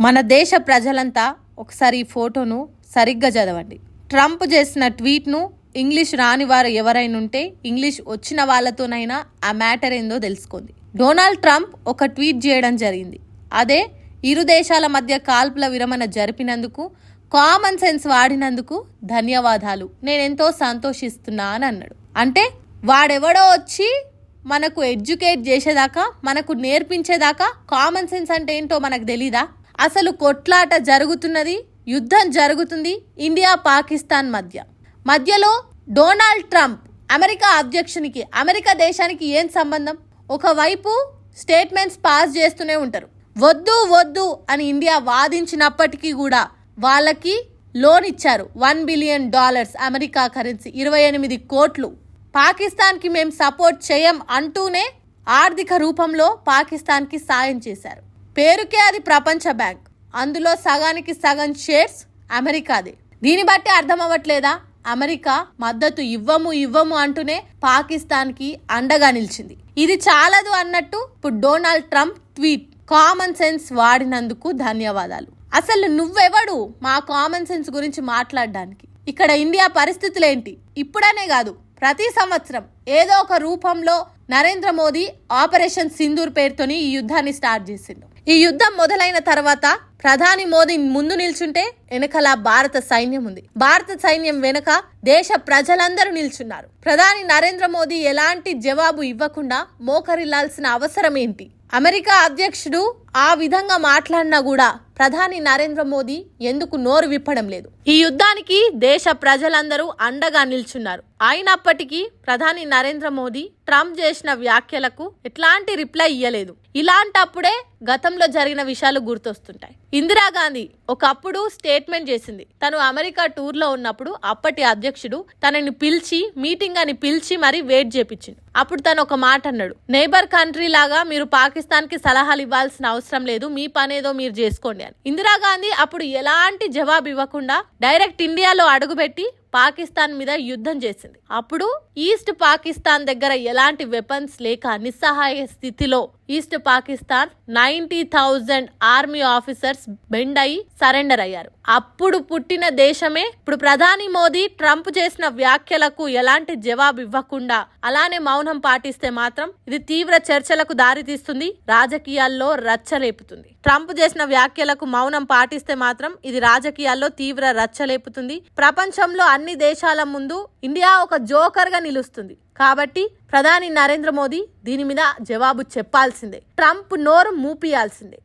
మన దేశ ప్రజలంతా ఒకసారి ఈ ఫోటోను సరిగ్గా చదవండి. ట్రంప్ చేసిన ట్వీట్ను ఇంగ్లీష్ రాని వారు ఎవరైనా ఉంటే ఇంగ్లీష్ వచ్చిన వాళ్ళతోనైనా ఆ మ్యాటర్ ఏందో తెలుసుకోండి. డొనాల్డ్ ట్రంప్ ఒక ట్వీట్ చేయడం జరిగింది. అదే ఇరు దేశాల మధ్య కాల్పుల విరమణ జరిపినందుకు, కామన్ సెన్స్ వాడినందుకు ధన్యవాదాలు, నేనెంతో సంతోషిస్తున్నా అని అన్నాడు. అంటే వాడెవడో వచ్చి మనకు ఎడ్యుకేట్ చేసేదాకా, మనకు నేర్పించేదాకా కామన్ సెన్స్ అంటే ఏంటో మనకు తెలీదా? అసలు కొట్లాట జరుగుతున్నది, యుద్ధం జరుగుతుంది ఇండియా పాకిస్తాన్ మధ్యలో డొనాల్డ్ ట్రంప్ అమెరికా అధ్యక్షునికి, అమెరికా దేశానికి ఏం సంబంధం? ఒకవైపు స్టేట్మెంట్స్ పాస్ చేస్తూనే ఉంటారు. వద్దు వద్దు అని ఇండియా వాదించినప్పటికీ కూడా వాళ్ళకి లోన్ ఇచ్చారు. $1 బిలియన్ అమెరికా కరెన్సీ, 28 కోట్లు. పాకిస్తాన్కి మేము సపోర్ట్ చేయం అంటూనే ఆర్థిక రూపంలో పాకిస్తాన్కి సాయం చేశారు. పేరుకే అది ప్రపంచ బ్యాంక్, అందులో సగానికి సగం షేర్స్ అమెరికాదే. దీన్ని బట్టి అర్థం అవ్వట్లేదా? అమెరికా మద్దతు ఇవ్వము అంటూనే పాకిస్తాన్కి అండగా నిలిచింది. ఇది చాలదు అన్నట్టు ఇప్పుడు Donald Trump tweet, common sense వాడినందుకు ధన్యవాదాలు. అసలు నువ్వెవడు మా కామన్ సెన్స్ గురించి మాట్లాడడానికి? ఇక్కడ ఇండియా పరిస్థితులు ఏంటి? ఇప్పుడనే కాదు, ప్రతి సంవత్సరం ఏదో ఒక రూపంలో నరేంద్ర మోదీ ఆపరేషన్ సింధూర్ పేరుతోని ఈ యుద్ధాన్ని స్టార్ట్ చేసిండు. ఈ యుద్ధం మొదలైన తర్వాత ప్రధాని మోదీ ముందు నిల్చుంటే వెనకల భారత సైన్యం ఉంది. భారత సైన్యం వెనక దేశ ప్రజలందరూ నిల్చున్నారు. ప్రధాని నరేంద్ర మోదీ ఎలాంటి జవాబు ఇవ్వకుండా మోకరిల్లాల్సిన అవసరం ఏంటి? అమెరికా అధ్యక్షుడు ఆ విధంగా మాట్లాడినా కూడా ప్రధాని నరేంద్ర మోదీ ఎందుకు నోరు విప్పడం లేదు? ఈ యుద్ధానికి దేశ ప్రజలందరూ అండగా నిల్చున్నారు. అయినప్పటికీ ప్రధాని నరేంద్ర మోదీ ట్రంప్ చేసిన వ్యాఖ్యలకు ఎట్లాంటి రిప్లై ఇయ్యలేదు. ఇలాంటప్పుడే గతంలో జరిగిన విషయాలు గుర్తొస్తుంటాయి. ఇందిరాగాంధీ ఒకప్పుడు స్టేట్మెంట్ చేసింది. తను అమెరికా టూర్ లో ఉన్నప్పుడు అప్పటి అధ్యక్షుడు తనని పిలిచి, మీటింగ్ అని పిలిచి మరి వెయిట్ చేపించింది. అప్పుడు తను ఒక మాట అన్నాడు, నైబర్ కంట్రీ లాగా మీరు పాకిస్తాన్ కి సలహాలు ఇవ్వాల్సిన అవసరం లేదు, మీ పనేదో మీరు చేసుకోండి అని. ఇందిరాగాంధీ అప్పుడు ఎలాంటి జవాబు ఇవ్వకుండా డైరెక్ట్ ఇండియాలో అడుగుపెట్టి పాకిస్తాన్ మీద యుద్ధం చేసింది. అప్పుడు ఈస్ట్ పాకిస్తాన్ దగ్గర ఎలాంటి వెపన్స్ లేక నిస్సహాయ స్థితిలో east Pakistan 90,000 army officers bend అయి సరెండర్ అయ్యారు. అప్పుడు పుట్టిన దేశమే ఇప్పుడు ప్రధాని మోదీ ట్రంప్ చేసిన వ్యాఖ్యలకు ఎలాంటి జవాబు ఇవ్వకుండా అలానే మౌనం పాటిస్తే మాత్రం ఇది తీవ్ర చర్చలకు దారితీస్తుంది, రాజకీయాల్లో రచ్చలేపుతుంది. ట్రంప్ చేసిన వ్యాఖ్యలకు మౌనం పాటిస్తే మాత్రం ఇది రాజకీయాల్లో తీవ్ర రచ్చలేపుతుంది. ప్రపంచంలో అన్ని దేశాల ముందు ఇండియా ఒక జోకర్ గా నిలుస్తుంది. కాబట్టి ప్రధాని నరేంద్ర మోదీ దీని మీద జవాబు చెప్పాల్సిందే, ట్రంప్ నోరు మూపియాల్సిందే.